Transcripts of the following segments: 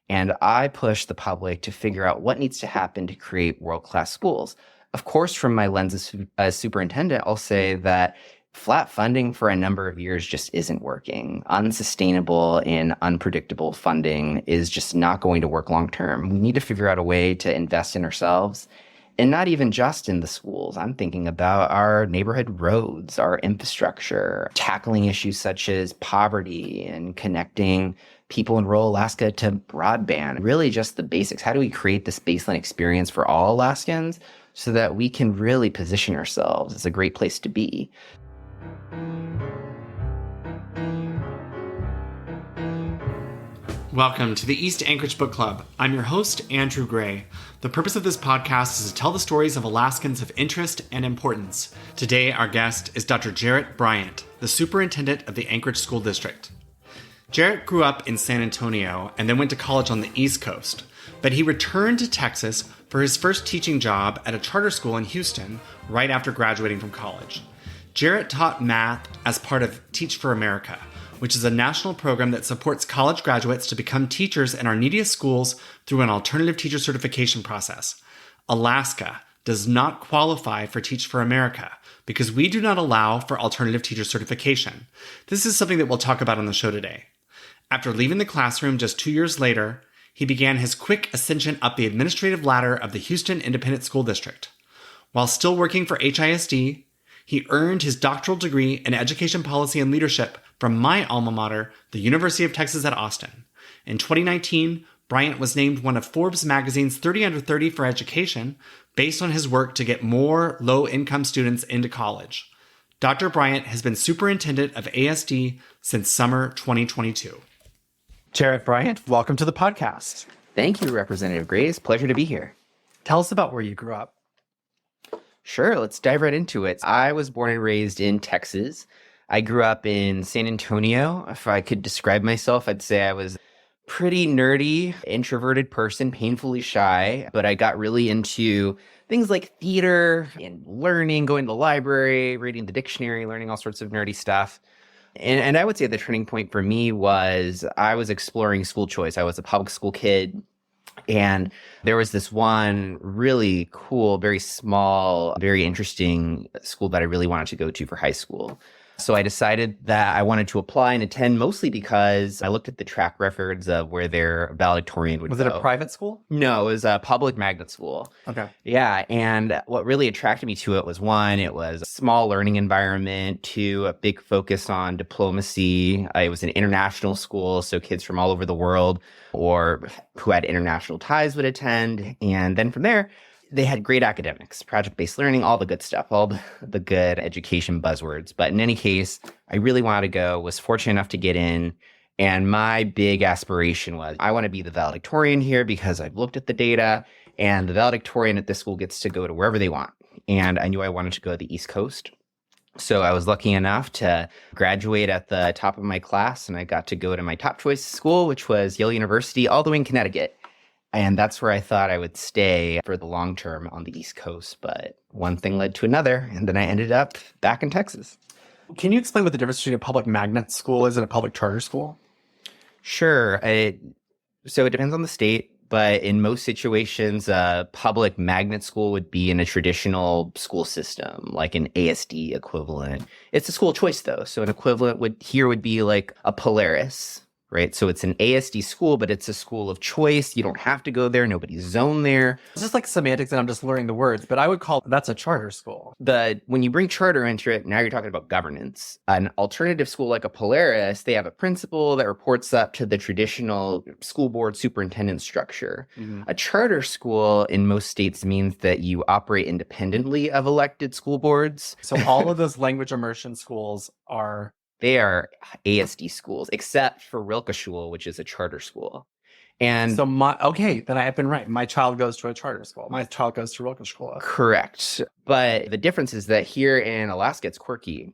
And I push the public to figure out what needs to happen to create world-class schools. Of course, from my lens as superintendent, I'll say that flat funding for a number of years just isn't working. Unsustainable and unpredictable funding is just not going to work long term. We need to figure out a way to invest in ourselves, and not even just in the schools. I'm thinking about our neighborhood roads, our infrastructure, tackling issues such as poverty and connecting people in rural Alaska to broadband. Really just the basics. How do we create this baseline experience for all Alaskans so that we can really position ourselves as a great place to be? Welcome to the East Anchorage Book Club. I'm your host, Andrew Gray. The purpose of this podcast is to tell the stories of Alaskans of interest and importance. Today, our guest is Dr. Jharrett Bryantt, the Superintendent of the Anchorage School District. Jharrett grew up in San Antonio and then went to college on the East Coast, but he returned to Texas for his first teaching job at a charter school in Houston right after graduating from college. Jharrett taught math as part of Teach for America, which is a national program that supports college graduates to become teachers in our neediest schools through an alternative teacher certification process. Alaska does not qualify for Teach for America because we do not allow for alternative teacher certification. This is something that we'll talk about on the show today. After leaving the classroom just 2 years later, he began his quick ascension up the administrative ladder of the Houston Independent School District. While still working for HISD, he earned his doctoral degree in education policy and leadership from my alma mater, the University of Texas at Austin. In 2019, Bryantt was named one of Forbes magazine's 30 Under 30 for education based on his work to get more low-income students into college. Dr. Bryantt has been superintendent of ASD since summer 2022. Jharrett Bryantt, welcome to the podcast. Thank you, Representative Grace. Pleasure to be here. Tell us about where you grew up. Sure, let's dive right into it. I was born and raised in Texas. I grew up in San Antonio. If I could describe myself, I'd say I was a pretty nerdy, introverted person, painfully shy, but I got really into things like theater and learning, going to the library, reading the dictionary, learning all sorts of nerdy stuff. And I would say the turning point for me was I was exploring school choice. I was a public school kid. And there was this one really cool, very small, very interesting school that I really wanted to go to for high school. So I decided that I wanted to apply and attend mostly because I looked at the track records of where their valedictorian would go. Was it a private school? No, it was a public magnet school. Okay. Yeah. And what really attracted me to it was one, it was a small learning environment. Two, a big focus on diplomacy. It was an international school, so kids from all over the world or who had international ties would attend. And then from there, they had great academics, project-based learning, all the good stuff, all the good education buzzwords. But in any case, I really wanted to go, was fortunate enough to get in. And my big aspiration was, I want to be the valedictorian here because I've looked at the data, and the valedictorian at this school gets to go to wherever they want. And I knew I wanted to go to the East Coast. So I was lucky enough to graduate at the top of my class, and I got to go to my top choice school, which was Yale University, all the way in Connecticut. And that's where I thought I would stay for the long term on the East Coast. But one thing led to another, and then I ended up back in Texas. Can you explain what the difference between a public magnet school is and a public charter school? Sure. So it depends on the state. But in most situations, a public magnet school would be in a traditional school system, like an ASD equivalent. It's a school choice, though. So an equivalent would be like a Polaris. Right. So it's an ASD school, but it's a school of choice. You don't have to go there. Nobody's zoned there. It's just like semantics and I'm just learning the words, but I would call that's a charter school. When you bring charter into it, now you're talking about governance. An alternative school like a Polaris, they have a principal that reports up to the traditional school board superintendent structure. Mm-hmm. A charter school in most states means that you operate independently of elected school boards. So all of those language immersion schools They are ASD schools, except for Rilke Schule, which is a charter school. And so then I have been right. My child goes to a charter school. My child goes to Rilke Schule. Correct. But the difference is that here in Alaska, it's quirky,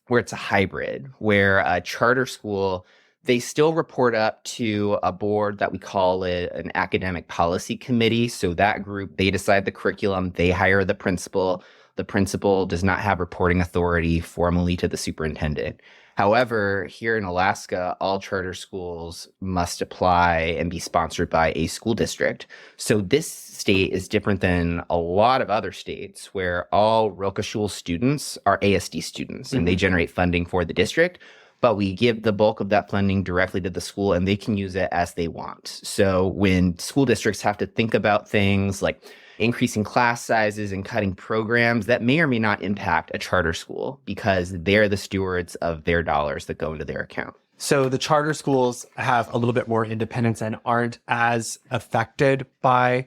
where it's a hybrid, where a charter school, they still report up to a board that we call an academic policy committee. So that group, they decide the curriculum, they hire the principal. The principal does not have reporting authority formally to the superintendent. However, here in Alaska, all charter schools must apply and be sponsored by a school district. So this state is different than a lot of other states where all Rilke students are ASD students and they generate funding for the district. But we give the bulk of that funding directly to the school and they can use it as they want. So when school districts have to think about things like increasing class sizes and cutting programs, that may or may not impact a charter school because they're the stewards of their dollars that go into their account. So the charter schools have a little bit more independence and aren't as affected by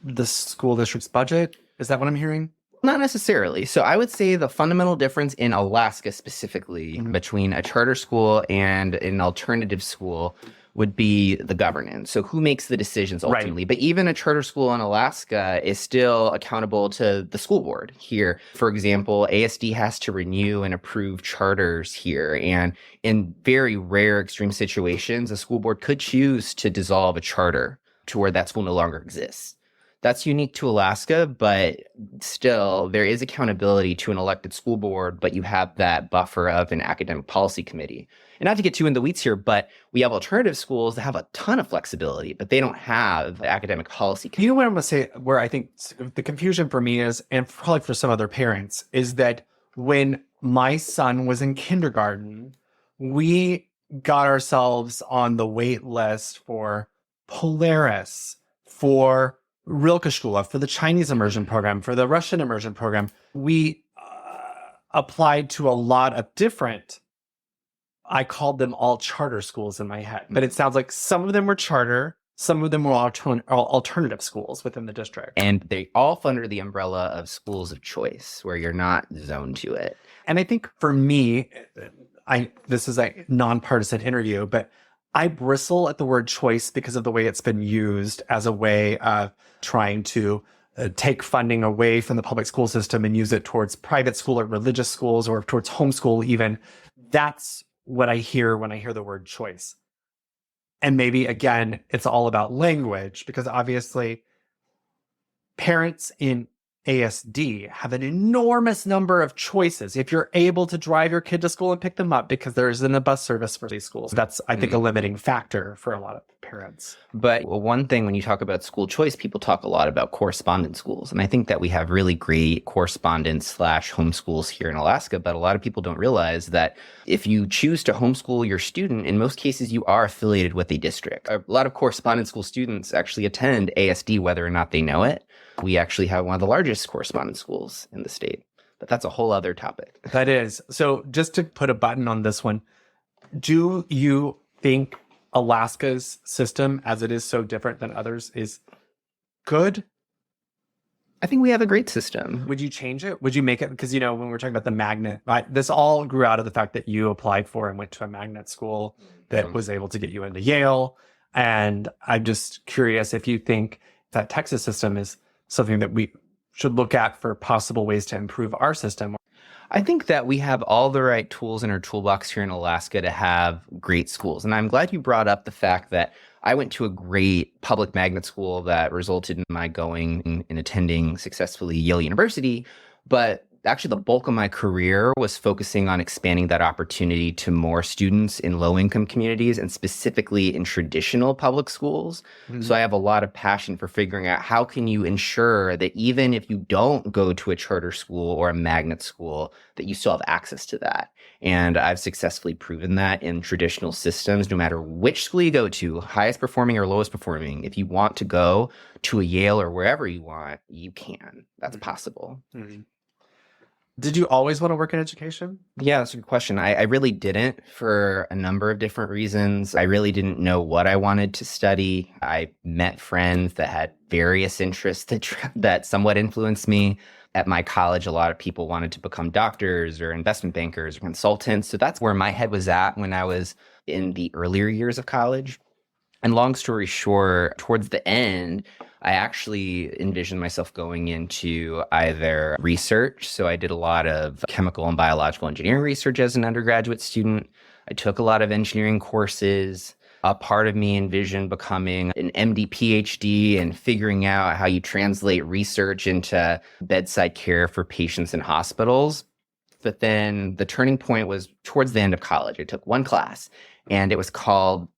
the school district's budget. Is that what I'm hearing? Not necessarily. So I would say the fundamental difference in Alaska specifically between a charter school and an alternative school would be the governance. So who makes the decisions ultimately? Right. But even a charter school in Alaska is still accountable to the school board here. For example, ASD has to renew and approve charters here. And in very rare extreme situations, a school board could choose to dissolve a charter to where that school no longer exists. That's unique to Alaska, but still there is accountability to an elected school board, but you have that buffer of an academic policy committee. And not to get too in the weeds here, but we have alternative schools that have a ton of flexibility, but they don't have the academic policy committee. You know what I'm going to say, where I think the confusion for me is, and probably for some other parents, is that when my son was in kindergarten, we got ourselves on the wait list for Polaris, for Rilke School, for the Chinese immersion program, for the Russian immersion program. We applied to a lot of different, I called them all charter schools in my head, but it sounds like some of them were charter, some of them were alternative schools within the district. And they all fall under the umbrella of schools of choice, where you're not zoned to it. And I think for me, this is a nonpartisan interview, but I bristle at the word choice because of the way it's been used as a way of trying to take funding away from the public school system and use it towards private school or religious schools or towards homeschool even. That's what I hear when I hear the word choice. And maybe, again, it's all about language, because obviously parents in ASD have an enormous number of choices. If you're able to drive your kid to school and pick them up, because there isn't a bus service for these schools, that's, I think, a limiting factor for a lot of parents. But one thing, when you talk about school choice, people talk a lot about correspondence schools. And I think that we have really great correspondence/homeschools here in Alaska. But a lot of people don't realize that if you choose to homeschool your student, in most cases, you are affiliated with a district. A lot of correspondence school students actually attend ASD, whether or not they know it. We actually have one of the largest correspondence schools in the state, but that's a whole other topic. That is. So just to put a button on this one, do you think Alaska's system, as it is so different than others, is good? I think we have a great system. Would you change it? Would you make it? Because, you know, when we're talking about the magnet, right, this all grew out of the fact that you applied for and went to a magnet school that was able to get you into Yale. And I'm just curious if you think that Texas system is something that we should look at for possible ways to improve our system. I think that we have all the right tools in our toolbox here in Alaska to have great schools. And I'm glad you brought up the fact that I went to a great public magnet school that resulted in my going and attending successfully Yale University. But actually, the bulk of my career was focusing on expanding that opportunity to more students in low-income communities and specifically in traditional public schools. Mm-hmm. So I have a lot of passion for figuring out how can you ensure that even if you don't go to a charter school or a magnet school, that you still have access to that. And I've successfully proven that in traditional systems, no matter which school you go to, highest performing or lowest performing, if you want to go to a Yale or wherever you want, you can. That's possible. Mm-hmm. Did you always want to work in education? Yeah, that's a good question. I really didn't, for a number of different reasons. I really didn't know what I wanted to study. I met friends that had various interests that somewhat influenced me. At my college, a lot of people wanted to become doctors or investment bankers or consultants. So that's where my head was at when I was in the earlier years of college. And long story short, towards the end, I actually envisioned myself going into either research. So I did a lot of chemical and biological engineering research as an undergraduate student. I took a lot of engineering courses. A part of me envisioned becoming an MD, PhD and figuring out how you translate research into bedside care for patients in hospitals. but then the turning point was towards the end of college. I took one class, and it was called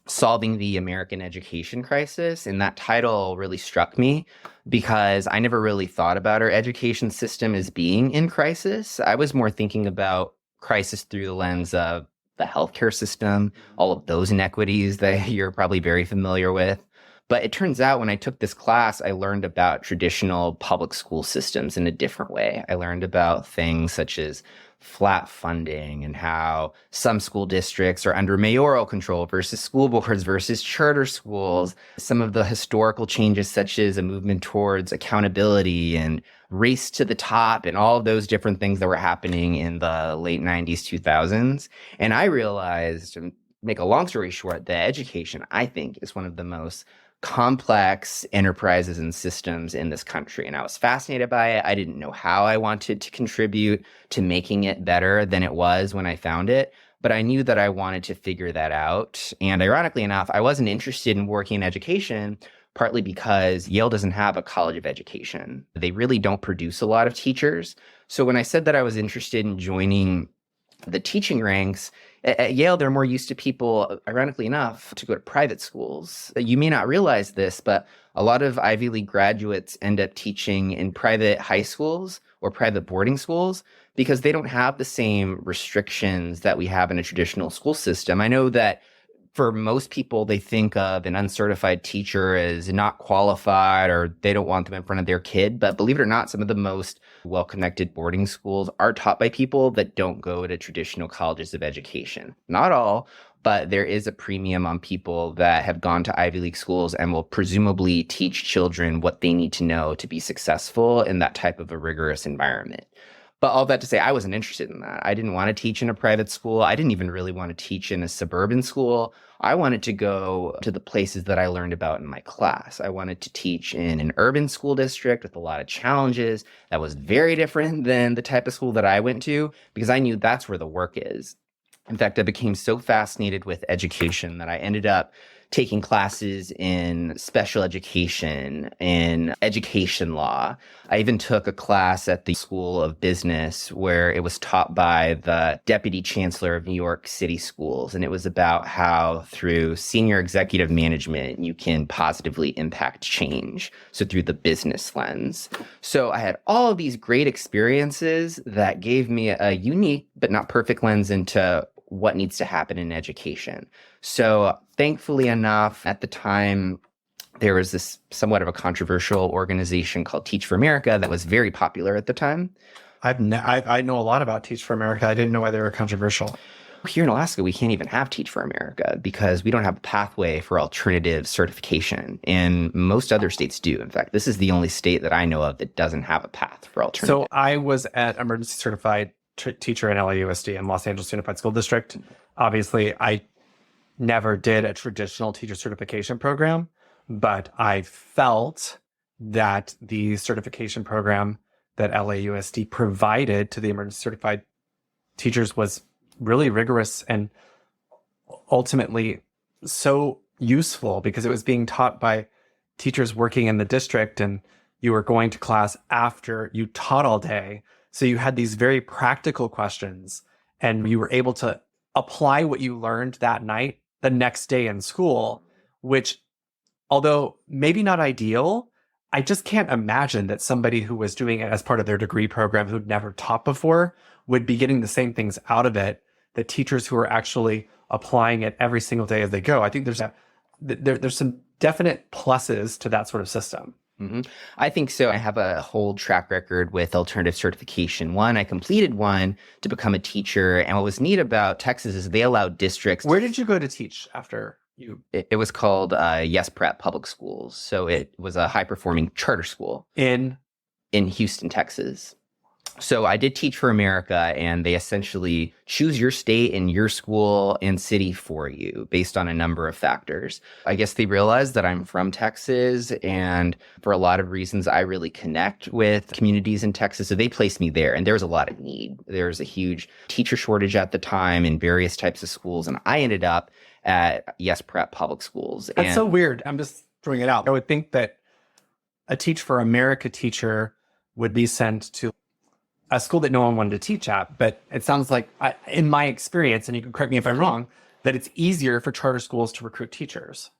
Solving the American Education Crisis. And that title really struck me because I never really thought about our education system as being in crisis. I was more thinking about crisis through the lens of the healthcare system, all of those inequities that you're probably very familiar with. But it turns out when I took this class, I learned about traditional public school systems in a different way. I learned about things such as flat funding and how some school districts are under mayoral control versus school boards versus charter schools. Some of the historical changes, such as a movement towards accountability and race to the top and all of those different things that were happening in the late 90s, 2000s. And I realized, to make a long story short, that education, I think, is one of the most complex enterprises and systems in this country. And I was fascinated by it. I didn't know how I wanted to contribute to making it better than it was when I found it, but I knew that I wanted to figure that out. And ironically enough, I wasn't interested in working in education, partly because Yale doesn't have a college of education. They really don't produce a lot of teachers. So when I said that I was interested in joining the teaching ranks, at Yale, they're more used to people, ironically enough, to go to private schools. You may not realize this, but a lot of Ivy League graduates end up teaching in private high schools or private boarding schools because they don't have the same restrictions that we have in a traditional school system. I know that for most people, they think of an uncertified teacher as not qualified or they don't want them in front of their kid. But believe it or not, some of the most well-connected boarding schools are taught by people that don't go to traditional colleges of education. Not all, but there is a premium on people that have gone to Ivy League schools and will presumably teach children what they need to know to be successful in that type of a rigorous environment. But all that to say, I wasn't interested in that. I didn't want to teach in a private school. I didn't even really want to teach in a suburban school. I wanted to go to the places that I learned about in my class. I wanted to teach in an urban school district with a lot of challenges that was very different than the type of school that I went to because I knew that's where the work is. In fact, I became so fascinated with education that I ended up taking classes in special education, in education law. I even took a class at the School of Business where it was taught by the Deputy Chancellor of New York City Schools. And it was about how through senior executive management, you can positively impact change. So through the business lens. So I had all of these great experiences that gave me a unique but not perfect lens into what needs to happen in education. So thankfully enough, at the time, there was this somewhat of a controversial organization called Teach for America that was very popular at the time. I know a lot about Teach for America. I didn't know why they were controversial. Here in Alaska, we can't even have Teach for America because we don't have a pathway for alternative certification. And most other states do. In fact, this is the only state that I know of that doesn't have a path for alternative. So I was at emergency certified teacher in LAUSD in Los Angeles Unified School District. Obviously, I never did a traditional teacher certification program, but I felt that the certification program that LAUSD provided to the emergency certified teachers was really rigorous and ultimately so useful because it was being taught by teachers working in the district, and you were going to class after you taught all day. So you had these very practical questions and you were able to apply what you learned that night the next day in school, which, although maybe not ideal, I just can't imagine that somebody who was doing it as part of their degree program who'd never taught before would be getting the same things out of it that teachers who are actually applying it every single day as they go. I think there's some definite pluses to that sort of system. Mm-hmm. I think so. I have a whole track record with alternative certification. I completed one to become a teacher. And what was neat about Texas is they allowed districts. Where did you go to teach after you? It was called Yes Prep Public Schools. So it was a high-performing charter school. In Houston, Texas. So I did Teach for America, and they essentially choose your state and your school and city for you based on a number of factors. I guess they realized that I'm from Texas, and for a lot of reasons, I really connect with communities in Texas. So they placed me there, and there was a lot of need. There was a huge teacher shortage at the time in various types of schools, and I ended up at Yes Prep Public Schools. That's so weird. I'm just throwing it out. I would think that a Teach for America teacher would be sent to a school that no one wanted to teach at. But it sounds like, in my experience, and you can correct me if I'm wrong, that it's easier for charter schools to recruit teachers.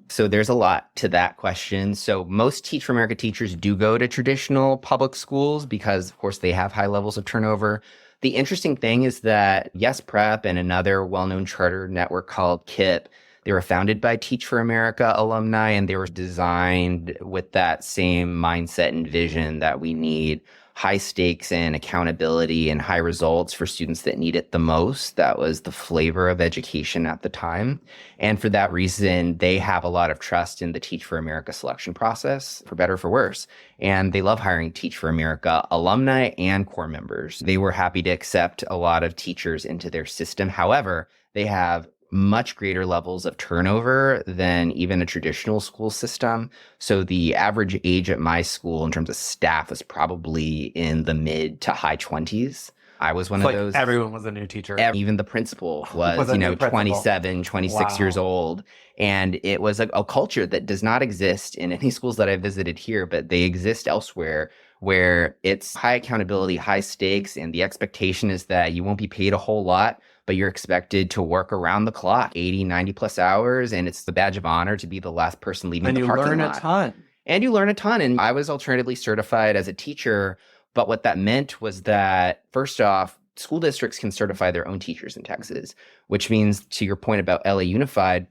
So there's a lot to that question. So most Teach for America teachers do go to traditional public schools because, of course, they have high levels of turnover. The interesting thing is that Yes Prep and another well-known charter network called KIP, they were founded by Teach for America alumni, and they were designed with that same mindset and vision that we need high stakes and accountability and high results for students that need it the most. That was the flavor of education at the time. And for that reason, they have a lot of trust in the Teach for America selection process, for better or for worse. And they love hiring Teach for America alumni and core members. They were happy to accept a lot of teachers into their system. However, they have much greater levels of turnover than even a traditional school system. So the average age at my school in terms of staff was probably in the mid to high 20s. I was one of those. Everyone was a new teacher. Even the principal was, 27, 26 years old. And it was a culture that does not exist in any schools that I visited here, but they exist elsewhere, where it's high accountability, high stakes, and the expectation is that you won't be paid a whole lot, but you're expected to work around the clock, 80, 90 plus hours. And it's the badge of honor to be the last person leaving the parking lot. And you learn a ton. And you learn a ton. And I was alternatively certified as a teacher. But what that meant was that, first off, school districts can certify their own teachers in Texas, which means, to your point about LA Unified,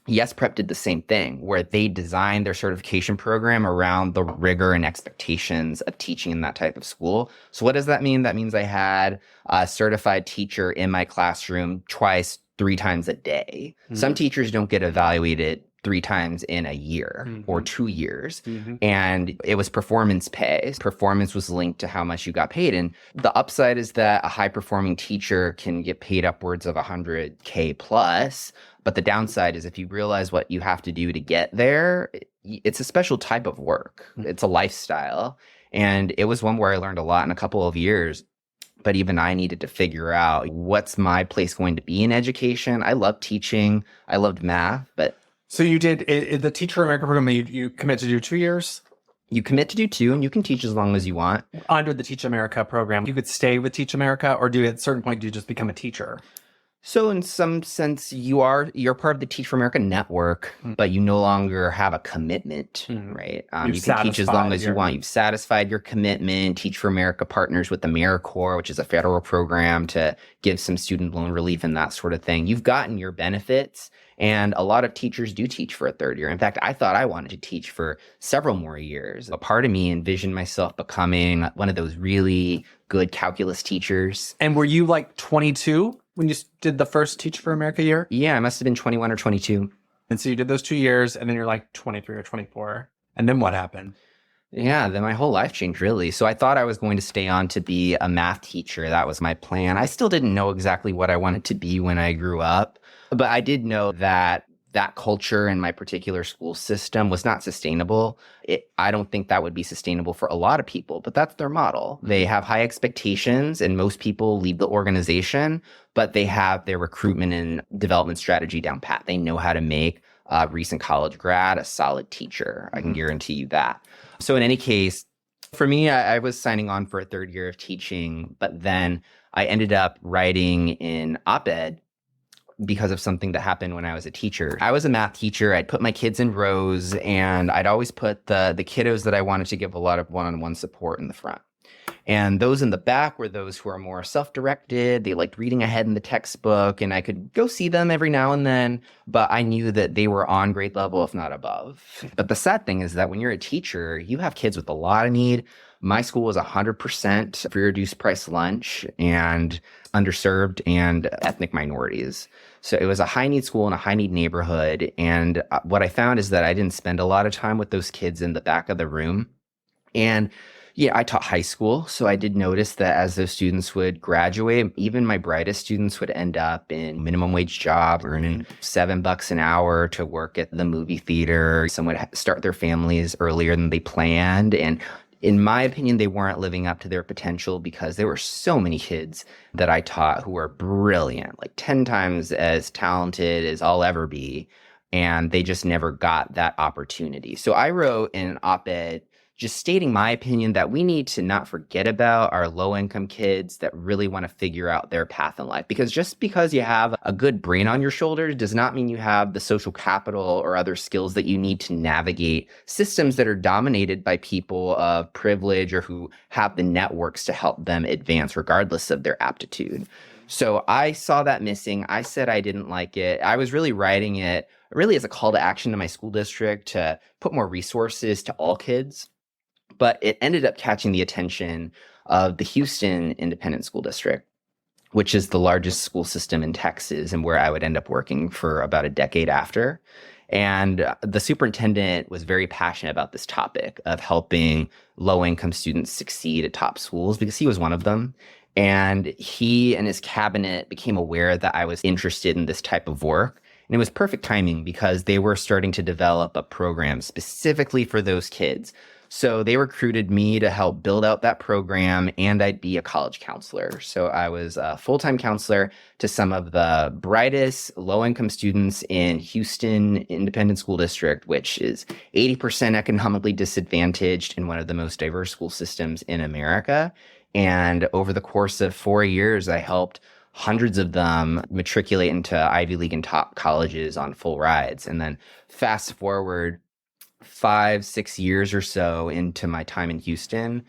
Yes Prep did the same thing, where they designed their certification program around the rigor and expectations of teaching in that type of school. So what does that mean? That means I had a certified teacher in my classroom twice, 3 times a day. Mm-hmm. Some teachers don't get evaluated 3 times in a year or 2 years. And it was performance pay. Performance was linked to how much you got paid. And the upside is that a high performing teacher can get paid upwards of $100K plus. But the downside is if you realize what you have to do to get there, it's a special type of work. It's a lifestyle. And it was one where I learned a lot in a couple of years. But even I needed to figure out, what's my place going to be in education? I loved teaching. I loved math. But so you did the Teach for America program, you commit to do 2 years? You commit to do 2, and you can teach as long as you want. Under the Teach America program, you could stay with Teach America, or at a certain point, do you just become a teacher? So in some sense, you're part of the Teach for America network, but you no longer have a commitment, right? You can teach as long as you want. You've satisfied your commitment. Teach for America partners with the AmeriCorps, which is a federal program to give some student loan relief and that sort of thing. You've gotten your benefits, and a lot of teachers do teach for a 3rd year. In fact, I thought I wanted to teach for several more years. A part of me envisioned myself becoming one of those really good calculus teachers. And were you like 22? When you did the first Teach for America year? Yeah, I must have been 21 or 22. And so you did those 2 years, and then you're like 23 or 24. And then what happened? Yeah, then my whole life changed, really. So I thought I was going to stay on to be a math teacher. That was my plan. I still didn't know exactly what I wanted to be when I grew up. But I did know that culture in my particular school system was not sustainable. I don't think that would be sustainable for a lot of people, but that's their model. They have high expectations, and most people leave the organization, but they have their recruitment and development strategy down pat. They know how to make a recent college grad a solid teacher. I can guarantee you that. So in any case, for me, I was signing on for a 3rd year of teaching, but then I ended up writing an op-ed because of something that happened when I was a teacher. I was a math teacher. I'd put my kids in rows, and I'd always put the kiddos that I wanted to give a lot of one-on-one support in the front. And those in the back were those who are more self-directed. They liked reading ahead in the textbook, and I could go see them every now and then, but I knew that they were on grade level, if not above. But the sad thing is that when you're a teacher, you have kids with a lot of need. My school was 100% free reduced price lunch and underserved and ethnic minorities. So it was a high need school in a high need neighborhood. And what I found is that I didn't spend a lot of time with those kids in the back of the room. And yeah, I taught high school. So I did notice that as those students would graduate, even my brightest students would end up in minimum wage jobs, earning $7 an hour to work at the movie theater. Some would start their families earlier than they planned. And in my opinion, they weren't living up to their potential because there were so many kids that I taught who were brilliant, like 10 times as talented as I'll ever be. And they just never got that opportunity. So I wrote an op-ed just stating my opinion that we need to not forget about our low-income kids that really want to figure out their path in life. Because just because you have a good brain on your shoulders does not mean you have the social capital or other skills that you need to navigate systems that are dominated by people of privilege or who have the networks to help them advance regardless of their aptitude. So I saw that missing. I said I didn't like it. I was really writing it really as a call to action to my school district to put more resources to all kids. But it ended up catching the attention of the Houston Independent School District, which is the largest school system in Texas and where I would end up working for about a decade after. And the superintendent was very passionate about this topic of helping low-income students succeed at top schools because he was one of them. And he and his cabinet became aware that I was interested in this type of work. And it was perfect timing because they were starting to develop a program specifically for those kids. So they recruited me to help build out that program, and I'd be a college counselor. So I was a full-time counselor to some of the brightest low-income students in Houston Independent School District, which is 80% economically disadvantaged in one of the most diverse school systems in America. And over the course of 4 years, I helped hundreds of them matriculate into Ivy League and top colleges on full rides. And then fast forward 5-6 years or so into my time in Houston,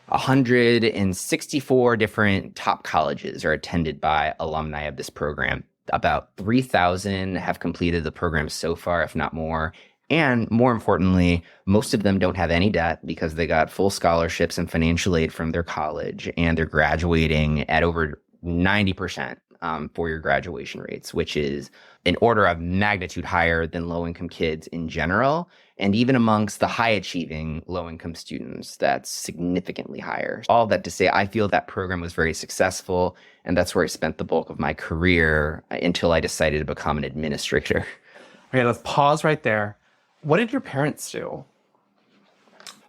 164 different top colleges are attended by alumni of this program. About 3,000 have completed the program so far, if not more. And more importantly, most of them don't have any debt because they got full scholarships and financial aid from their college, and they're graduating at over 90% four-year graduation rates, which is an order of magnitude higher than low-income kids in general. And even amongst the high-achieving low-income students, that's significantly higher. All that to say, I feel that program was very successful, and that's where I spent the bulk of my career until I decided to become an administrator. Okay, let's pause right there. What did your parents do?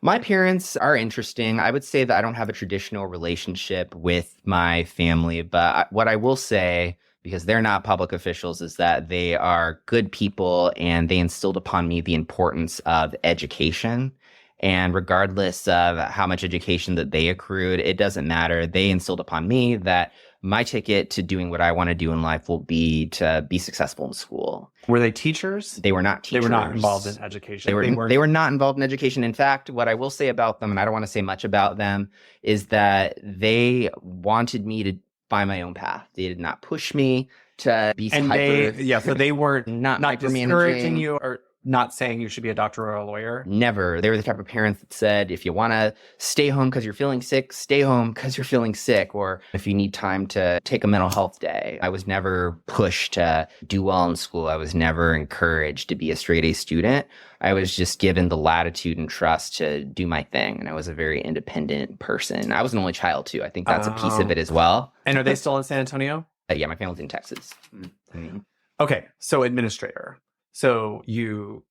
My parents are interesting. I would say that I don't have a traditional relationship with my family, but what I will say, because they're not public officials, is that they are good people and they instilled upon me the importance of education. And regardless of how much education that they accrued, it doesn't matter. They instilled upon me that my ticket to doing what I want to do in life will be to be successful in school. Were they teachers? They were not teachers. They were not involved in education. They were not involved in education. In fact, what I will say about them, and I don't want to say much about them, is that they wanted me to find my own path. They did not push me to be so they were not discouraging you or not saying you should be a doctor or a lawyer? Never. They were the type of parents that said, if you want to stay home because you're feeling sick, stay home because you're feeling sick. Or if you need time to take a mental health day. I was never pushed to do well in school. I was never encouraged to be a straight A student. I was just given the latitude and trust to do my thing. And I was a very independent person. I was an only child too. I think that's a piece of it as well. And are they still in San Antonio? Yeah, my family's in Texas. Mm-hmm. Okay, so administrator. So you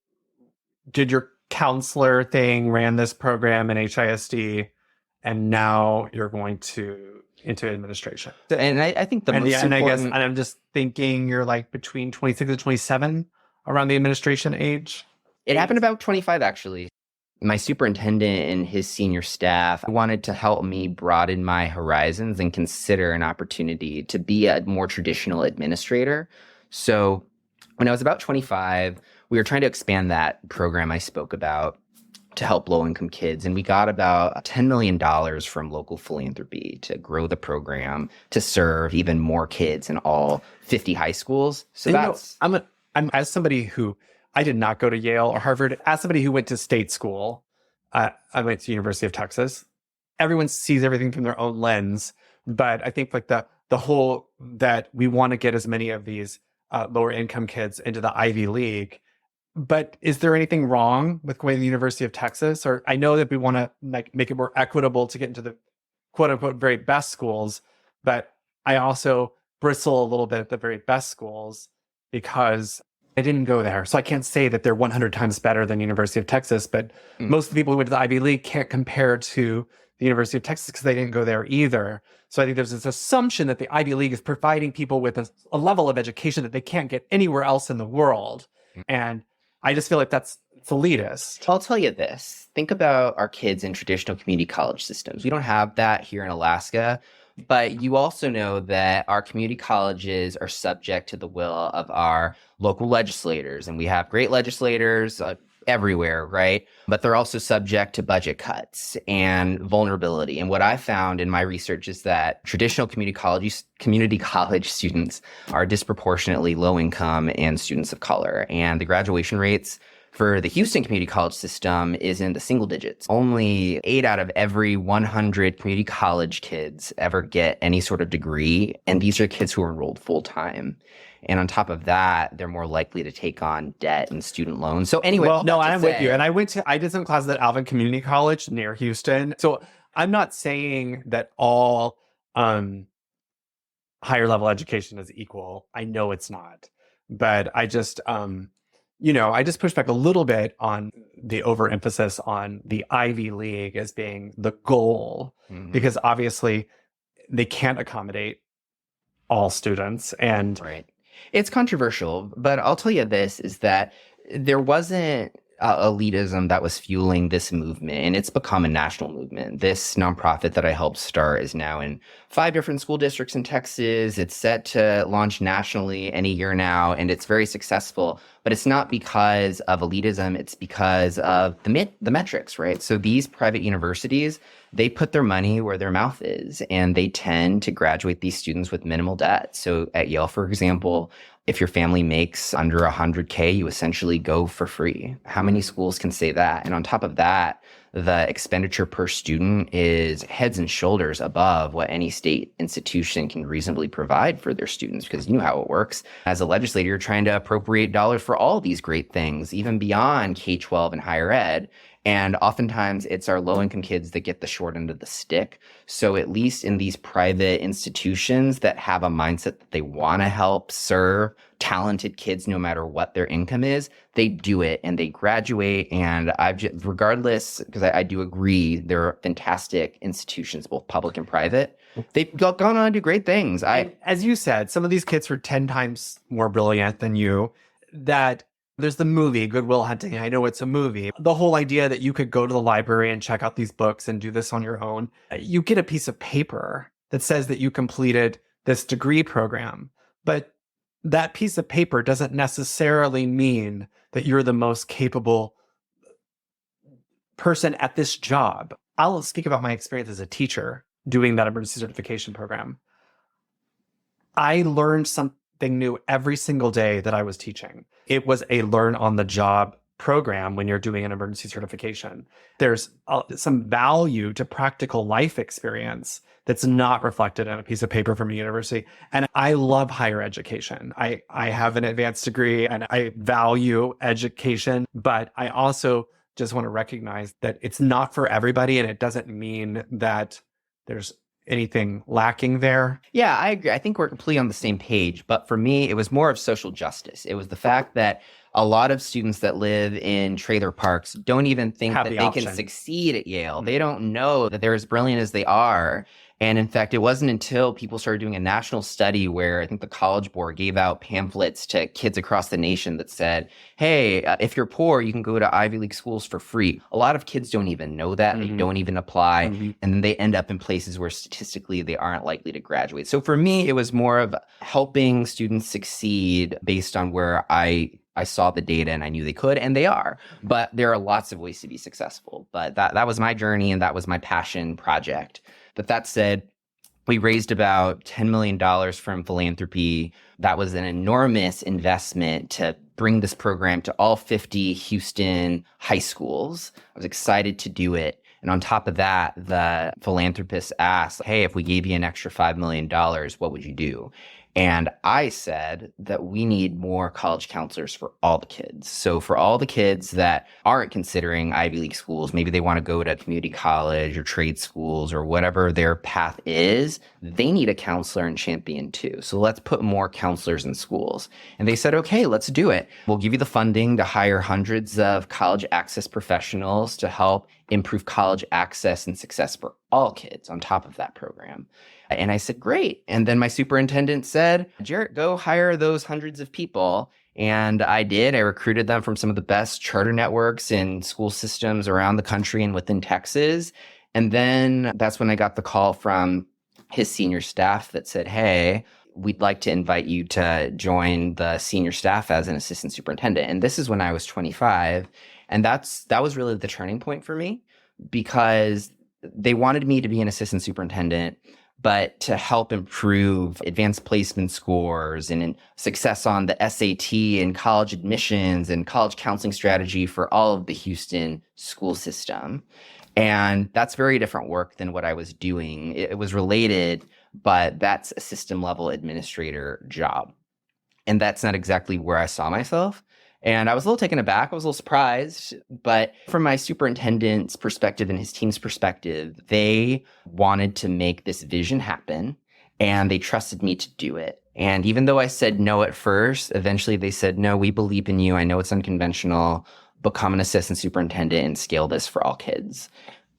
did your counselor thing, ran this program in HISD, and now you're going into administration. And I think the most important... And I'm just thinking you're like between 26 and 27 around the administration age. It happened about 25, actually. My superintendent and his senior staff wanted to help me broaden my horizons and consider an opportunity to be a more traditional administrator. So when I was about 25, we were trying to expand that program I spoke about to help low-income kids. And we got about $10 million from local philanthropy to grow the program to serve even more kids in all 50 high schools. So I'm as somebody who, I did not go to Yale or Harvard, as somebody who went to state school, I went to University of Texas. Everyone sees everything from their own lens. But I think like the whole that we want to get as many of these lower income kids into the Ivy League. But is there anything wrong with going to the University of Texas? Or I know that we want to make it more equitable to get into the quote unquote very best schools, but I also bristle a little bit at the very best schools because I didn't go there. So I can't say that they're 100 times better than University of Texas, but most of the people who went to the Ivy League can't compare to the University of Texas because they didn't go there either. So I think there's this assumption that the Ivy League is providing people with a level of education that they can't get anywhere else in the world. And I just feel like that's It's elitist. I'll tell you this. Think about our kids in traditional community college systems. We don't have that here in Alaska, but you also know that our community colleges are subject to the will of our local legislators, and we have great legislators everywhere, right? But they're also subject to budget cuts and vulnerability. And what I found in my research is that traditional community college students are disproportionately low income and students of color. And the graduation rates for the Houston community college system is in the single digits. Only 8 out of every 100 community college kids ever get any sort of degree. And these are kids who are enrolled full time. And on top of that, they're more likely to take on debt and student loans. So anyway, well, no, I'm with you. And I did some classes at Alvin Community College near Houston. So I'm not saying that all higher level education is equal. I know it's not. But I just, I just push back a little bit on the overemphasis on the Ivy League as being the goal, because obviously they can't accommodate all students. And right. It's controversial, but I'll tell you this is that there wasn't elitism that was fueling this movement, and it's become a national movement. This nonprofit that I helped start is now in 5 different school districts in Texas. It's set to launch nationally any year now, and it's very successful. But it's not because of elitism. It's because of the metrics, right? So these private universities, they put their money where their mouth is, and they tend to graduate these students with minimal debt. So at Yale, for example, if your family makes under $100K, you essentially go for free. How many schools can say that? And on top of that, the expenditure per student is heads and shoulders above what any state institution can reasonably provide for their students, because you know how it works. As a legislator, you're trying to appropriate dollars for all these great things, even beyond K-12 and higher ed. And oftentimes it's our low-income kids that get the short end of the stick. So at least in these private institutions that have a mindset that they want to help serve talented kids no matter what their income is, they do it and they graduate. And regardless, because I do agree, there are fantastic institutions, both public and private. They've gone on to do great things. As you said, some of these kids are 10 times more brilliant than you. That there's the movie Good Will Hunting. I know it's a movie. The whole idea that you could go to the library and check out these books and do this on your own. You get a piece of paper that says that you completed this degree program. But that piece of paper doesn't necessarily mean that you're the most capable person at this job. I'll speak about my experience as a teacher doing that emergency certification program. I learned something new every single day that I was teaching. It was a learn on the job program when you're doing an emergency certification. There's some value to practical life experience that's not reflected on a piece of paper from a university. And I love higher education. I have an advanced degree and I value education, but I also just want to recognize that it's not for everybody, and it doesn't mean that there's anything lacking there. Yeah, I agree. I think we're completely on the same page. But for me, it was more of social justice. It was the fact that a lot of students that live in trailer parks don't even think that they can succeed at Yale. They don't know that they're as brilliant as they are. And in fact, it wasn't until people started doing a national study where I think the College Board gave out pamphlets to kids across the nation that said, hey, if you're poor, you can go to Ivy League schools for free. A lot of kids don't even know that. They don't even apply. And then they end up in places where statistically they aren't likely to graduate. So for me, it was more of helping students succeed based on where I saw the data and I knew they could, and they are. But there are lots of ways to be successful. But that was my journey, and that was my passion project. But that said, we raised about $10 million from philanthropy. That was an enormous investment to bring this program to all 50 Houston high schools. I was excited to do it. And on top of that, the philanthropist asked, hey, if we gave you an extra $5 million, what would you do? And I said that we need more college counselors for all the kids. So for all the kids that aren't considering Ivy League schools, maybe they want to go to community college or trade schools or whatever their path is, they need a counselor and champion too. So let's put more counselors in schools. And they said, okay, let's do it. We'll give you the funding to hire hundreds of college access professionals to help improve college access and success for all kids on top of that program. And I said, great. And then my superintendent said, Jharrett, go hire those hundreds of people And I did. I recruited them from some of the best charter networks and school systems around the country and within Texas. And then that's when I got the call from his senior staff that said, hey, we'd like to invite you to join the senior staff as an assistant superintendent. And this is when I was 25. And that was really the turning point for me, because they wanted me to be an assistant superintendent, but to help improve advanced placement scores and success on the SAT and college admissions and college counseling strategy for all of the Houston school system. And that's very different work than what I was doing. It was related, but that's a system level administrator job. And that's not exactly where I saw myself. And I was a little taken aback. I was a little surprised. But from my superintendent's perspective and his team's perspective, they wanted to make this vision happen, and they trusted me to do it. And even though I said no at first, eventually they said, no, we believe in you. I know it's unconventional. Become an assistant superintendent and scale this for all kids.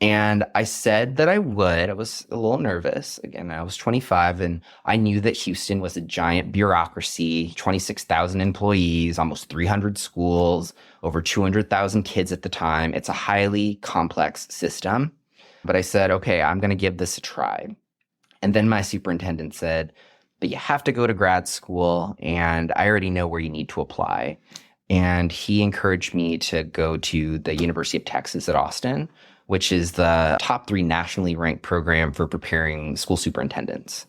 And I said that I would. I was a little nervous. Again, I was 25, and I knew that Houston was a giant bureaucracy, 26,000 employees, almost 300 schools, over 200,000 kids at the time. It's a highly complex system. But I said, okay, I'm going to give this a try. And then my superintendent said, but you have to go to grad school, and I already know where you need to apply. And he encouraged me to go to the University of Texas at Austin, which is the top 3 nationally ranked program for preparing school superintendents.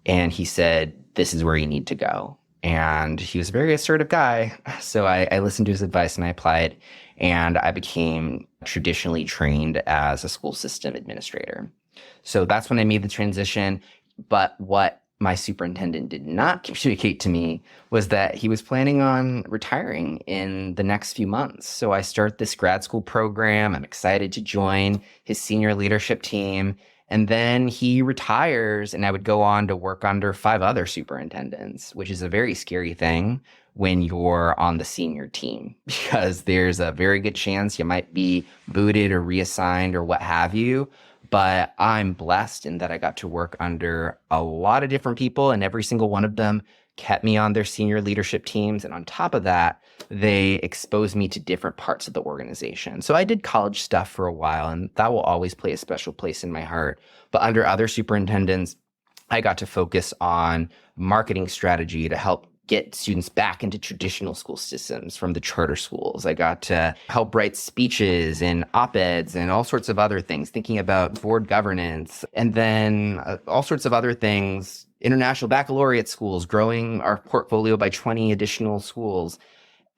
And he said, this is where you need to go. And he was a very assertive guy. So I listened to his advice and I applied, and I became traditionally trained as a school system administrator. So that's when I made the transition. But what my superintendent did not communicate to me was that he was planning on retiring in the next few months. So I start this grad school program. I'm excited to join his senior leadership team. And then he retires, and I would go on to work under 5 other superintendents, which is a very scary thing when you're on the senior team, because there's a very good chance you might be booted or reassigned or what have you. But I'm blessed in that I got to work under a lot of different people, and every single one of them kept me on their senior leadership teams. And on top of that, they exposed me to different parts of the organization. So I did college stuff for a while, and that will always play a special place in my heart. But under other superintendents, I got to focus on marketing strategy to help get students back into traditional school systems from the charter schools. I got to help write speeches and op-eds and all sorts of other things, thinking about board governance, and then all sorts of other things, international baccalaureate schools, growing our portfolio by 20 additional schools.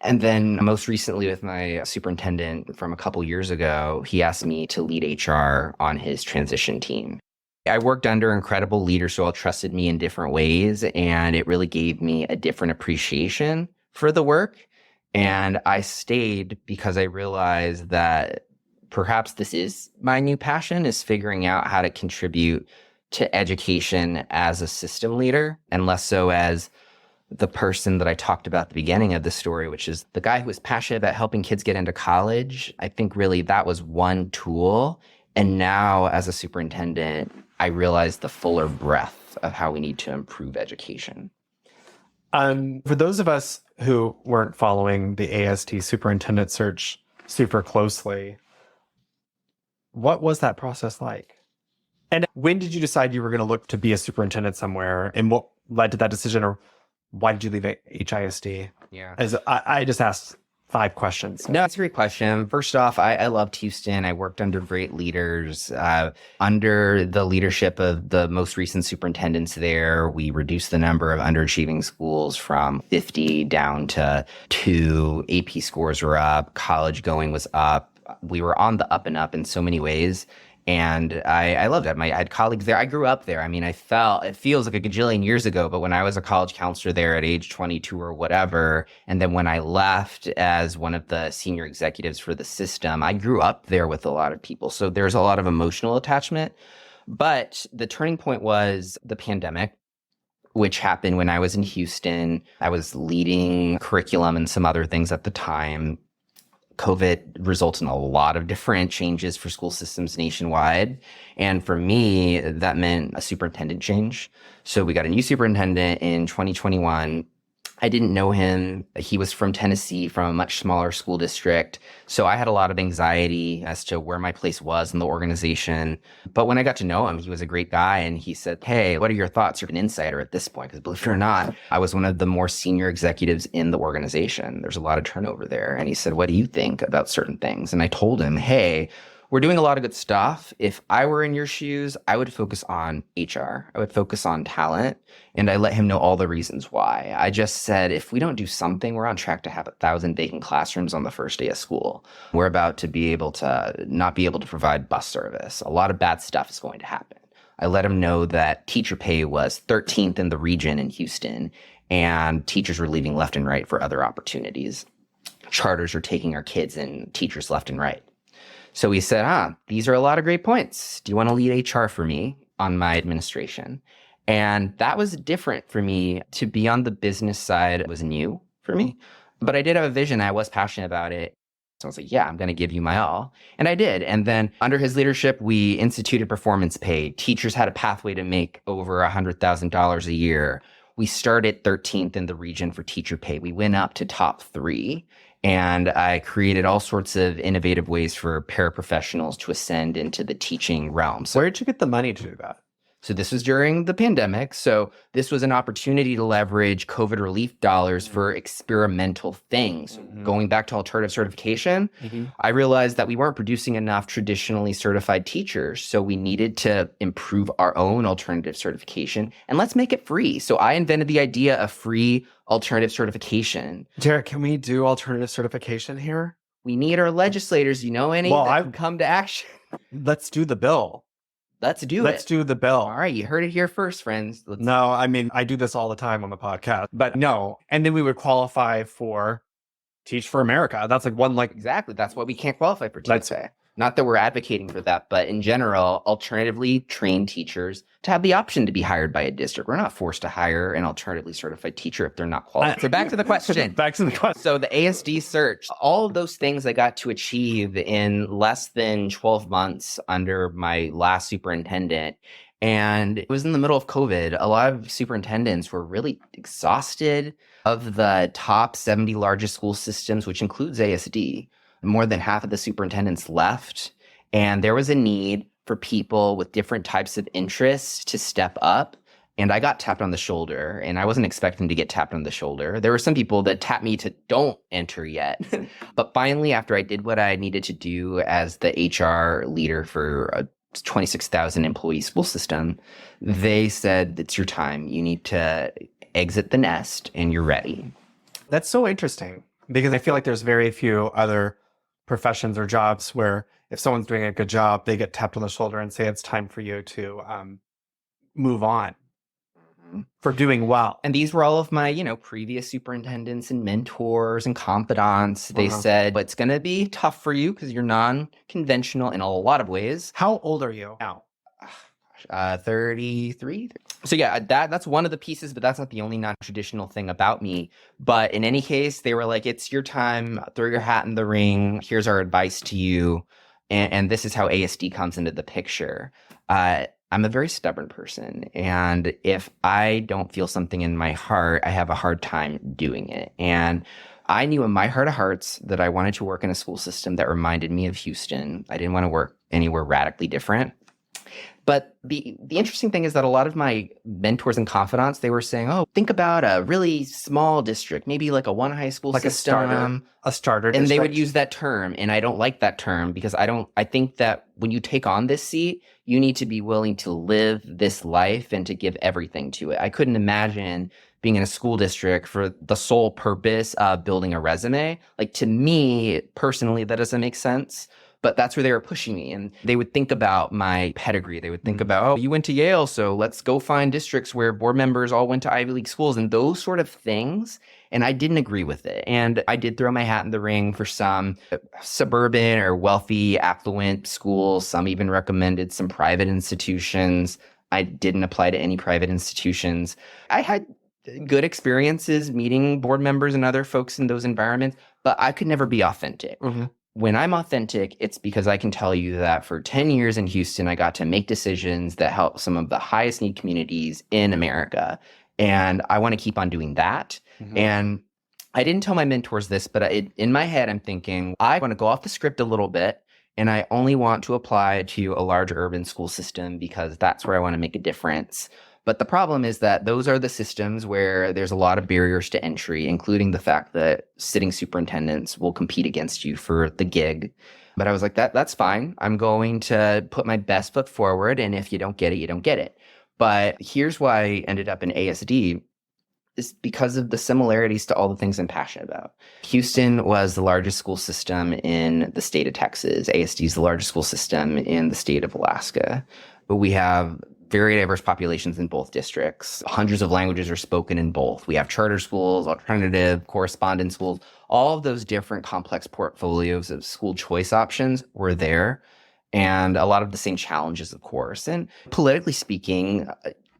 And then most recently with my superintendent from a couple years ago, he asked me to lead HR on his transition team. I worked under incredible leaders who all trusted me in different ways, and it really gave me a different appreciation for the work. And I stayed because I realized that perhaps this is my new passion, is figuring out how to contribute to education as a system leader, and less so as the person that I talked about at the beginning of the story, which is the guy who was passionate about helping kids get into college. I think really that was one tool. And now as a superintendent, I realized the fuller breadth of how we need to improve education. For those of us who weren't following the AST superintendent search super closely, what was that process like? And when did you decide you were going to look to be a superintendent somewhere? And what led to that decision? Or why did you leave HISD? Yeah. As I just asked 5 questions. No, it's a great question. First off, I loved Houston. I worked under great leaders. Under the leadership of the most recent superintendents there, we reduced the number of underachieving schools from 50 down to 2. AP scores were up. College going was up. We were on the up and up in so many ways. And I loved it. I had colleagues there. I grew up there. I mean, it feels like a gajillion years ago, but when I was a college counselor there at age 22 or whatever, and then when I left as one of the senior executives for the system, I grew up there with a lot of people. So there's a lot of emotional attachment. But the turning point was the pandemic, which happened when I was in Houston. I was leading curriculum and some other things at the time. COVID resulted in a lot of different changes for school systems nationwide. And for me, that meant a superintendent change. So we got a new superintendent in 2021. I didn't know him. He was from Tennessee, from a much smaller school district. So I had a lot of anxiety as to where my place was in the organization. But when I got to know him, he was a great guy. And he said, hey, what are your thoughts? You're an insider at this point. Because believe it or not, I was one of the more senior executives in the organization. There's a lot of turnover there. And he said, what do you think about certain things? And I told him, hey, we're doing a lot of good stuff. If I were in your shoes, I would focus on HR. I would focus on talent. And I let him know all the reasons why. I just said, if we don't do something, we're on track to have 1,000 vacant classrooms on the first day of school. We're about to be able to not be able to provide bus service. A lot of bad stuff is going to happen. I let him know that teacher pay was 13th in the region in Houston, and teachers were leaving left and right for other opportunities. Charters are taking our kids and teachers left and right. So he said, these are a lot of great points. Do you want to lead HR for me on my administration? And that was different for me. To be on the business side was new for me. But I did have a vision. I was passionate about it. So I was like, yeah, I'm going to give you my all. And I did. And then under his leadership, we instituted performance pay. Teachers had a pathway to make over $100,000 a year. We started 13th in the region for teacher pay. We went up to top 3. And I created all sorts of innovative ways for paraprofessionals to ascend into the teaching realm. So Where did you get the money to do that? So this was during the pandemic. So this was an opportunity to leverage COVID relief dollars for experimental things. Going back to alternative certification, I realized that we weren't producing enough traditionally certified teachers. So we needed to improve our own alternative certification, and let's make it free. So I invented the idea of free alternative certification. Jharrett, can we do alternative certification here? We need our legislators, that can come to action. Let's do the bill. Let's do the bill. All right, you heard it here first, friends. No, I mean, I do this all the time on the podcast, but no. And then we would qualify for Teach for America. That's like one, Exactly. That's why we can't qualify for TSA. Not that we're advocating for that, but in general, alternatively trained teachers to have the option to be hired by a district. We're not forced to hire an alternatively certified teacher if they're not qualified. So back to the question. So the ASD search, all of those things I got to achieve in less than 12 months under my last superintendent. And it was in the middle of COVID. A lot of superintendents were really exhausted. Of the top 70 largest school systems, which includes ASD, more than half of the superintendents left. And there was a need for people with different types of interests to step up. And I got tapped on the shoulder, and I wasn't expecting to get tapped on the shoulder. There were some people that tapped me to don't enter yet. But finally, after I did what I needed to do as the HR leader for a 26,000 employee school system, they said, it's your time. You need to exit the nest and you're ready. That's so interesting, because I feel like there's very few other professions or jobs where if someone's doing a good job, they get tapped on the shoulder and say, it's time for you to move on for doing well. And these were all of my, previous superintendents and mentors and confidants. They said, but it's going to be tough for you because you're non-conventional in a lot of ways. How old are you now? 33. So yeah, that's one of the pieces, but that's not the only non-traditional thing about me. But in any case, they were like, it's your time, throw your hat in the ring. Here's our advice to you. And this is how ASD comes into the picture. I'm a very stubborn person. And if I don't feel something in my heart, I have a hard time doing it. And I knew in my heart of hearts that I wanted to work in a school system that reminded me of Houston. I didn't want to work anywhere radically different. But the interesting thing is that a lot of my mentors and confidants, they were saying, think about a really small district, maybe like a one high school system. A starter and district. They would use that term. And I don't like that term because I think that when you take on this seat, you need to be willing to live this life and to give everything to it. I couldn't imagine being in a school district for the sole purpose of building a resume. Like, to me, personally, that doesn't make sense. But that's where they were pushing me. And they would think about my pedigree. They would think about, you went to Yale, so let's go find districts where board members all went to Ivy League schools and those sort of things. And I didn't agree with it. And I did throw my hat in the ring for some suburban or wealthy, affluent schools. Some even recommended some private institutions. I didn't apply to any private institutions. I had good experiences meeting board members and other folks in those environments, but I could never be authentic. When I'm authentic, it's because I can tell you that for 10 years in Houston, I got to make decisions that help some of the highest need communities in America. And I want to keep on doing that. And I didn't tell my mentors this, but in my head, I'm thinking, I want to go off the script a little bit, and I only want to apply to a large urban school system because that's where I want to make a difference. But the problem is that those are the systems where there's a lot of barriers to entry, including the fact that sitting superintendents will compete against you for the gig. But I was like, that's fine. I'm going to put my best foot forward. And if you don't get it, you don't get it. But here's why I ended up in ASD. Is because of the similarities to all the things I'm passionate about. Houston was the largest school system in the state of Texas. ASD is the largest school system in the state of Alaska. But we have very diverse populations in both districts. Hundreds of languages are spoken in both. We have charter schools, alternative, correspondence schools. All of those different complex portfolios of school choice options were there. And a lot of the same challenges, of course. And politically speaking,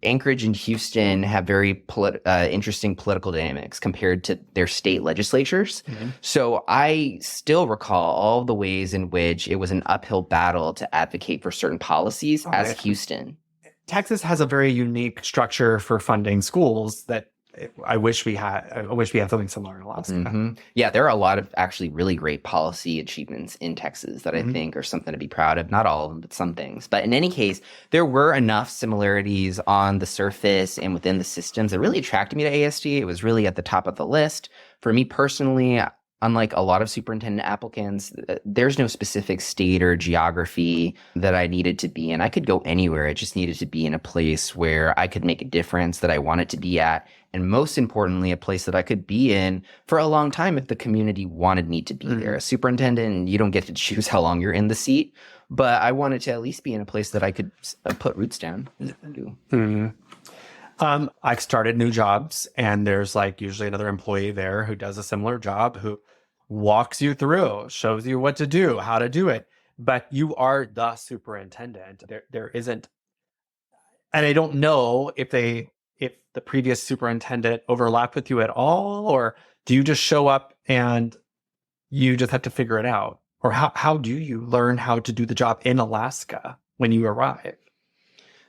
Anchorage and Houston have very interesting political dynamics compared to their state legislatures. So I still recall all the ways in which it was an uphill battle to advocate for certain policies as Houston. Texas has a very unique structure for funding schools that I wish we had. I wish we had something similar in Alaska. Yeah, there are a lot of actually really great policy achievements in Texas that I think are something to be proud of. Not all of them, but some things. But in any case, there were enough similarities on the surface and within the systems that really attracted me to ASD. It was really at the top of the list. For me personally, unlike a lot of superintendent applicants, there's no specific state or geography that I needed to be in. I could go anywhere. I just needed to be in a place where I could make a difference that I wanted to be at. And most importantly, a place that I could be in for a long time if the community wanted me to be there. A superintendent, you don't get to choose how long you're in the seat. But I wanted to at least be in a place that I could put roots down. I've started new jobs, and there's like usually another employee there who does a similar job, who walks you through, shows you what to do, how to do it. But you are the superintendent. There isn't, and I don't know if the previous superintendent overlapped with you at all, or do you just show up and you just have to figure it out? Or how do you learn how to do the job in Alaska when you arrive?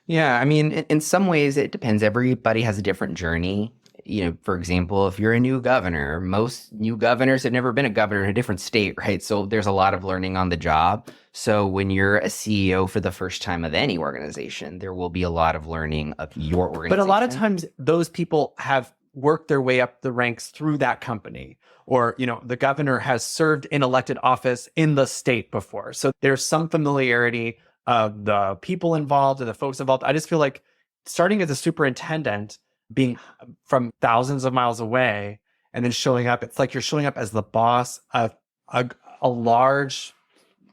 Yeah, I mean, in some ways it depends. Everybody has a different journey. You know, for example, if you're a new governor, most new governors have never been a governor in a different state, right? So there's a lot of learning on the job. So when you're a CEO for the first time of any organization, there will be a lot of learning of your organization. But a lot of times those people have worked their way up the ranks through that company. Or, you know, the governor has served in elected office in the state before. So there's some familiarity of the people involved and the folks involved. I just feel like starting as a superintendent, being from thousands of miles away and then showing up, it's like you're showing up as the boss of a large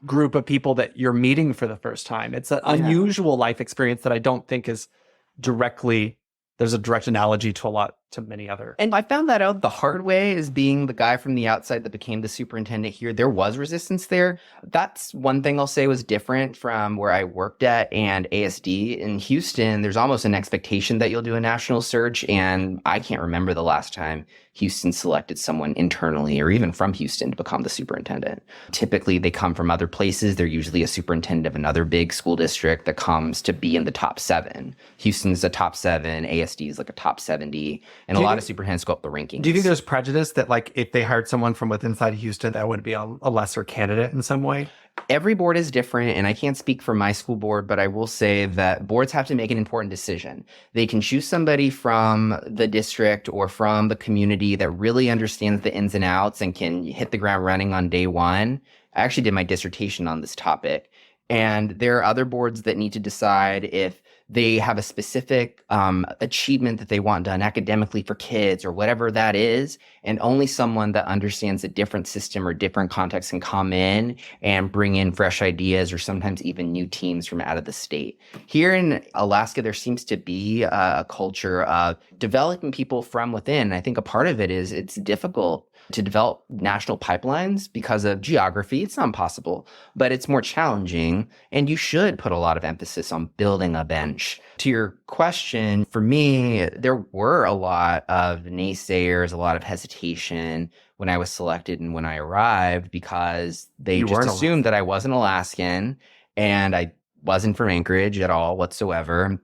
group of people that you're meeting for the first time. It's an unusual life experience that I don't think is there's a direct analogy to many other. And I found that out the hard way as being the guy from the outside that became the superintendent here. There was resistance there. That's one thing I'll say was different from where I worked at and ASD. In Houston, there's almost an expectation that you'll do a national search. And I can't remember the last time Houston selected someone internally or even from Houston to become the superintendent. Typically, they come from other places. They're usually a superintendent of another big school district that comes to be in the top 7. Houston's a top 7. ASD is like a top 70. And a lot of superintendents go up the rankings. Do you think there's prejudice that, like, if they hired someone from within inside Houston, that would be a lesser candidate in some way? Every board is different, and I can't speak for my school board, but I will say that boards have to make an important decision. They can choose somebody from the district or from the community that really understands the ins and outs and can hit the ground running on day one. I actually did my dissertation on this topic. And there are other boards that need to decide if they have a specific achievement that they want done academically for kids or whatever that is, and only someone that understands a different system or different context can come in and bring in fresh ideas or sometimes even new teams from out of the state. Here in Alaska, there seems to be a culture of developing people from within. I think a part of it is it's difficult to develop national pipelines because of geography. It's not impossible, but it's more challenging. And you should put a lot of emphasis on building a bench. To your question, for me, there were a lot of naysayers, a lot of hesitation when I was selected and when I arrived because they just assumed that I wasn't Alaskan and I wasn't from Anchorage at all whatsoever.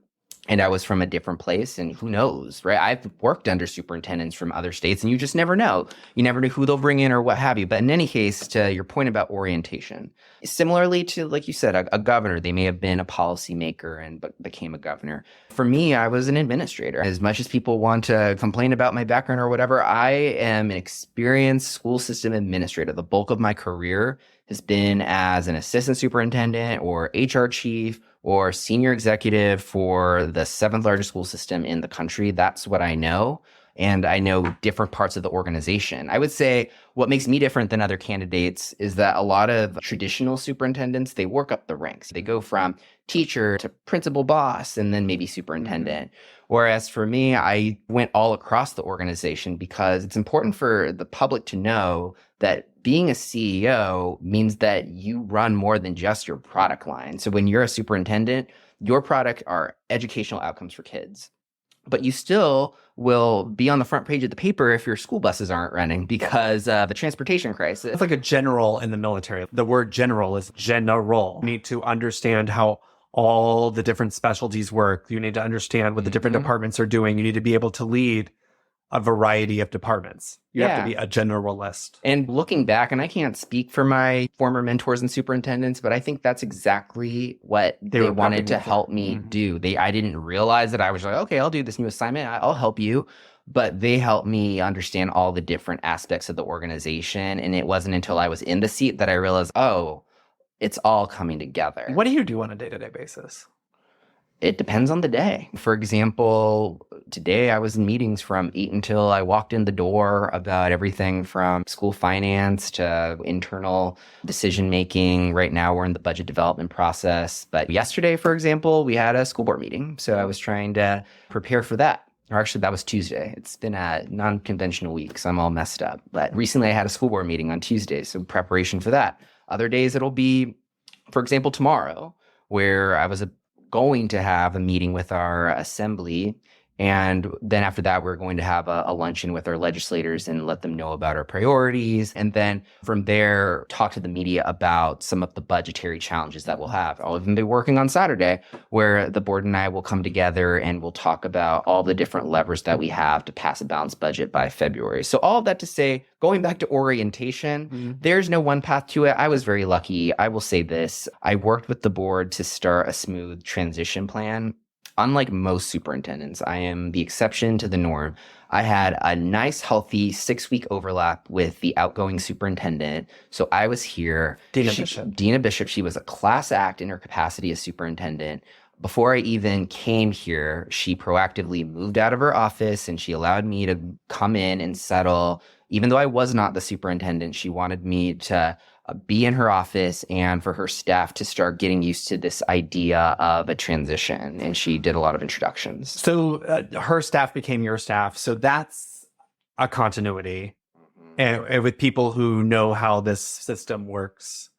and I was from a different place, and who knows, right? I've worked under superintendents from other states, and you just never know. You never know who they'll bring in or what have you. But in any case, to your point about orientation, similarly to, like you said, a governor, they may have been a policymaker and became a governor. For me, I was an administrator. As much as people want to complain about my background or whatever, I am an experienced school system administrator. The bulk of my career has been as an assistant superintendent or HR chief or senior executive for the 7th largest school system in the country. That's what I know. And I know different parts of the organization. I would say what makes me different than other candidates is that a lot of traditional superintendents, they work up the ranks. They go from teacher to principal boss and then maybe superintendent. Whereas for me, I went all across the organization because it's important for the public to know that being a CEO means that you run more than just your product line. So when you're a superintendent, your product are educational outcomes for kids. But you still will be on the front page of the paper if your school buses aren't running because of the transportation crisis. It's like a general in the military. The word general is general. You need to understand how all the different specialties work. You need to understand what the different departments are doing. You need to be able to lead a variety of departments. You have to be a generalist. And looking back, and I can't speak for my former mentors and superintendents, but I think that's exactly what they wanted to help me do. I didn't realize that I was like, okay, I'll do this new assignment. I'll help you. But they helped me understand all the different aspects of the organization. And it wasn't until I was in the seat that I realized, oh, it's all coming together. What do you do on a day-to-day basis? It depends on the day. For example, today I was in meetings from 8 until I walked in the door about everything from school finance to internal decision making. Right now we're in the budget development process. But yesterday, for example, we had a school board meeting. So I was trying to prepare for that. Or actually, that was Tuesday. It's been a non-conventional week, so I'm all messed up. But recently I had a school board meeting on Tuesday, so preparation for that. Other days it'll be, for example, tomorrow, where I was going to have a meeting with our assembly. And then after that, we're going to have a luncheon with our legislators and let them know about our priorities. And then from there, talk to the media about some of the budgetary challenges that we'll have. I'll even be working on Saturday, where the board and I will come together and we'll talk about all the different levers that we have to pass a balanced budget by February. So all of that to say, going back to orientation, there's no one path to it. I was very lucky. I will say this. I worked with the board to start a smooth transition plan. Unlike most superintendents, I am the exception to the norm. I had a nice, healthy 6-week overlap with the outgoing superintendent. So I was here. Dina Bishop, she was a class act in her capacity as superintendent. Before I even came here, she proactively moved out of her office and she allowed me to come in and settle. Even though I was not the superintendent, she wanted me to be in her office and for her staff to start getting used to this idea of a transition. And she did a lot of introductions. So her staff became your staff. So that's a continuity and with people who know how this system works.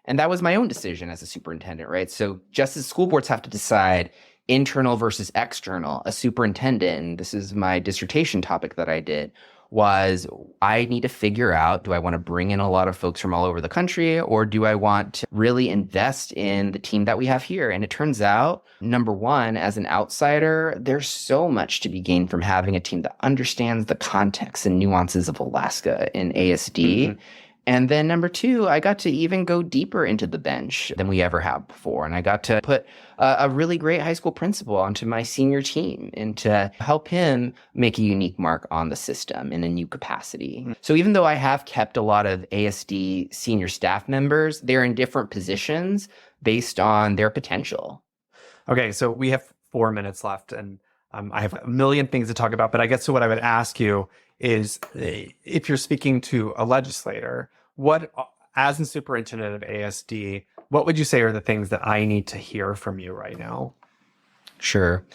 And that was my own decision as a superintendent, right? So just as school boards have to decide internal versus external, a superintendent, and this is my dissertation topic that I did, was I need to figure out, do I want to bring in a lot of folks from all over the country, or do I want to really invest in the team that we have here? And it turns out, number one, as an outsider, there's so much to be gained from having a team that understands the context and nuances of Alaska in ASD. And then number two, I got to even go deeper into the bench than we ever have before. And I got to put a really great high school principal onto my senior team and to help him make a unique mark on the system in a new capacity. So even though I have kept a lot of ASD senior staff members, they're in different positions based on their potential. Okay, so we have 4 minutes left and I have a million things to talk about, but I guess so what I would ask you is if you're speaking to a legislator, what, as a superintendent of ASD, what would you say are the things that I need to hear from you right now? Sure.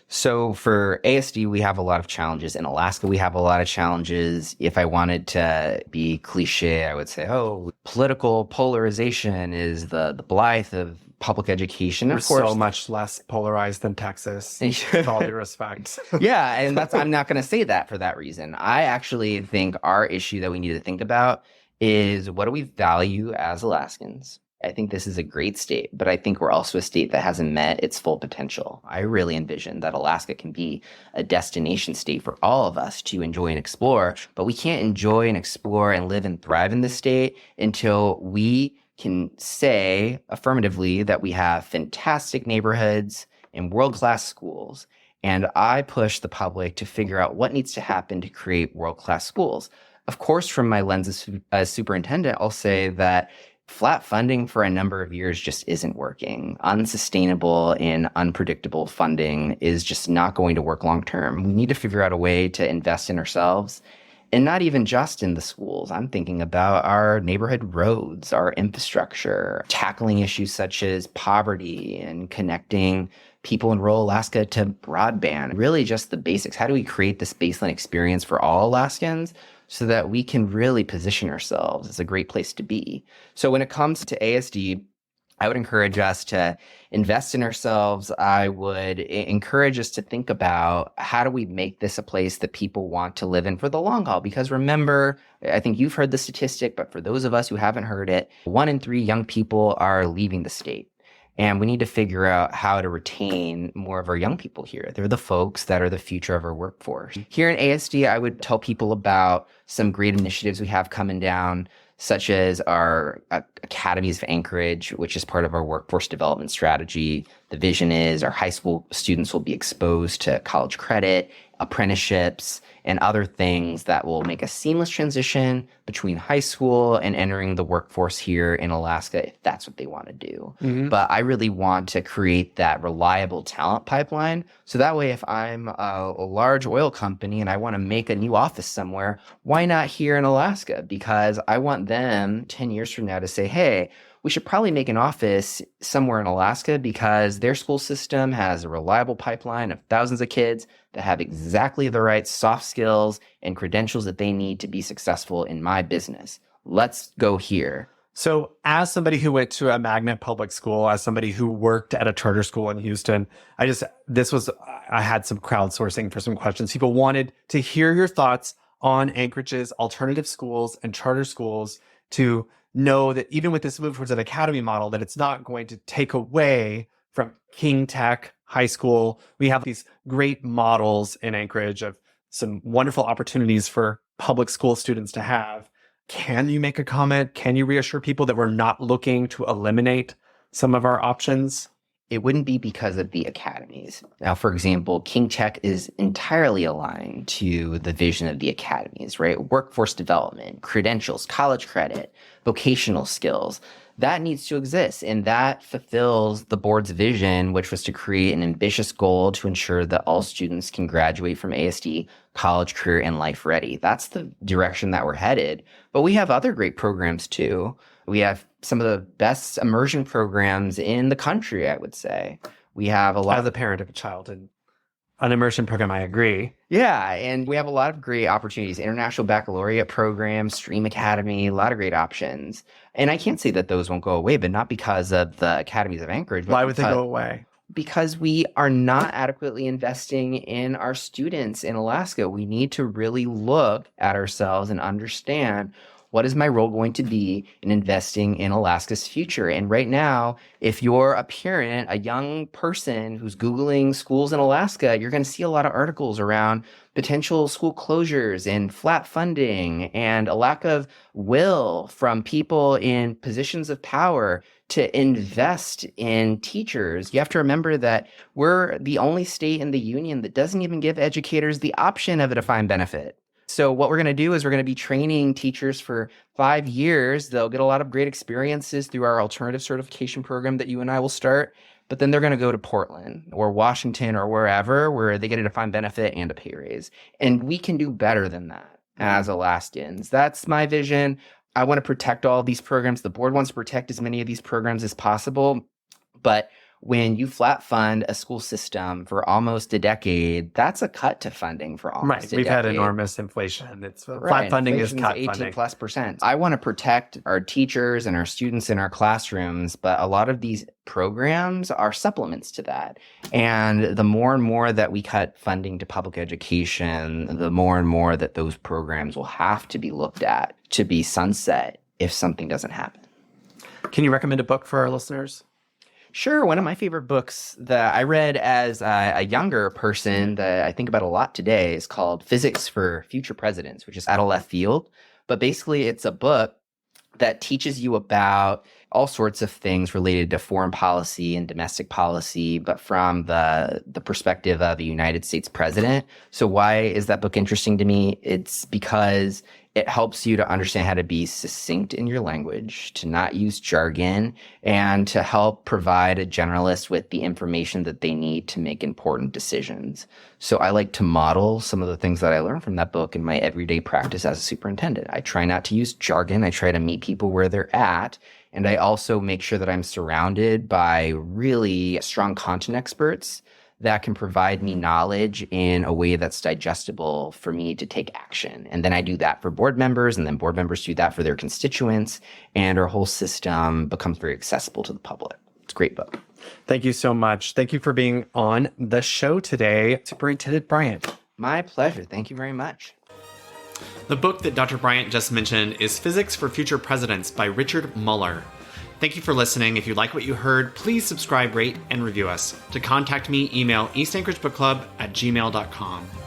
So for ASD, we have a lot of challenges. In Alaska, we have a lot of challenges. If I wanted to be cliche, I would say, oh, political polarization is the blight of public education. We're of course, so much less polarized than Texas, with all due respect. Yeah, and I'm not going to say that for that reason. I actually think our issue that we need to think about is what do we value as Alaskans? I think this is a great state, but I think we're also a state that hasn't met its full potential. I really envision that Alaska can be a destination state for all of us to enjoy and explore, but we can't enjoy and explore and live and thrive in this state until we can say affirmatively that we have fantastic neighborhoods and world-class schools. And I push the public to figure out what needs to happen to create world-class schools. Of course, from my lens as superintendent, I'll say that flat funding for a number of years just isn't working. Unsustainable and unpredictable funding is just not going to work long term. We need to figure out a way to invest in ourselves, and not even just in the schools. I'm thinking about our neighborhood roads, our infrastructure, tackling issues such as poverty and connecting people in rural Alaska to broadband, really just the basics. How do we create this baseline experience for all Alaskans so that we can really position ourselves as a great place to be? So when it comes to ASD, I would encourage us to invest in ourselves. I would encourage us to think about how do we make this a place that people want to live in for the long haul? Because remember, I think you've heard the statistic, but for those of us who haven't heard it, 1 in 3 young people are leaving the state. And we need to figure out how to retain more of our young people here. They're the folks that are the future of our workforce. Here in ASD, I would tell people about some great initiatives we have coming down, such as our academies of Anchorage, which is part of our workforce development strategy. The vision is our high school students will be exposed to college credit, apprenticeships, and other things that will make a seamless transition between high school and entering the workforce here in Alaska, if that's what they want to do. Mm-hmm. But I really want to create that reliable talent pipeline. So that way, if I'm a large oil company and I want to make a new office somewhere, why not here in Alaska? Because I want them 10 years from now to say, hey, we should probably make an office somewhere in Alaska because their school system has a reliable pipeline of thousands of kids that have exactly the right soft skills and credentials that they need to be successful in my business. Let's go here. So as somebody who went to a magnet public school, as somebody who worked at a charter school in Houston, I had some crowdsourcing for some questions. People wanted to hear your thoughts on Anchorage's alternative schools and charter schools, to know that even with this move towards an academy model, that it's not going to take away from King Tech High School. We have these great models in Anchorage of some wonderful opportunities for public school students to have. Can you make a comment? Can you reassure people that we're not looking to eliminate some of our options? It wouldn't be because of the academies. Now, for example, King Tech is entirely aligned to the vision of the academies, right? Workforce development, credentials, college credit, vocational skills. That needs to exist. And that fulfills the board's vision, which was to create an ambitious goal to ensure that all students can graduate from ASD college, career, and life ready. That's the direction that we're headed. But we have other great programs too. We have some of the best immersion programs in the country, I would say. We have a lot As a parent of a child in an immersion program, I agree. Yeah, and we have a lot of great opportunities. International Baccalaureate program, Stream Academy, a lot of great options. And I can't say that those won't go away, but not because of the academies of Anchorage. Why would they go away? Because we are not adequately investing in our students in Alaska. We need to really look at ourselves and understand, what is my role going to be in investing in Alaska's future? And right now, if you're a parent, a young person who's Googling schools in Alaska, you're going to see a lot of articles around potential school closures and flat funding and a lack of will from people in positions of power to invest in teachers. You have to remember that we're the only state in the union that doesn't even give educators the option of a defined benefit. So what we're going to do is we're going to be training teachers for 5 years. They'll get a lot of great experiences through our alternative certification program that you and I will start. But then they're going to go to Portland or Washington or wherever where they get a defined benefit and a pay raise. And we can do better than that as Alaskans. That's my vision. I want to protect all of these programs. The board wants to protect as many of these programs as possible. But when you flat fund a school system for almost a decade, that's a cut to funding for almost a decade. We've had enormous inflation. Flat funding is cut 18+%. I want to protect our teachers and our students in our classrooms, but a lot of these programs are supplements to that. And the more and more that we cut funding to public education, the more and more that those programs will have to be looked at to be sunset if something doesn't happen. Can you recommend a book for our listeners? Sure. One of my favorite books that I read as a younger person that I think about a lot today is called Physics for Future Presidents, which is out of left field. But basically, it's a book that teaches you about all sorts of things related to foreign policy and domestic policy, but from the perspective of the United States president. So why is that book interesting to me? It's because it helps you to understand how to be succinct in your language, to not use jargon, and to help provide a generalist with the information that they need to make important decisions. So I like to model some of the things that I learned from that book in my everyday practice as a superintendent. I try not to use jargon. I try to meet people where they're at. And I also make sure that I'm surrounded by really strong content experts that can provide me knowledge in a way that's digestible for me to take action. And then I do that for board members, and then board members do that for their constituents, and our whole system becomes very accessible to the public. It's a great book. Thank you so much. Thank you for being on the show today, Superintendent Bryantt. My pleasure. Thank you very much. The book that Dr. Bryantt just mentioned is Physics for Future Presidents by Richard Muller. Thank you for listening. If you like what you heard, please subscribe, rate, and review us. To contact me, email eastanchoragebookclub@gmail.com.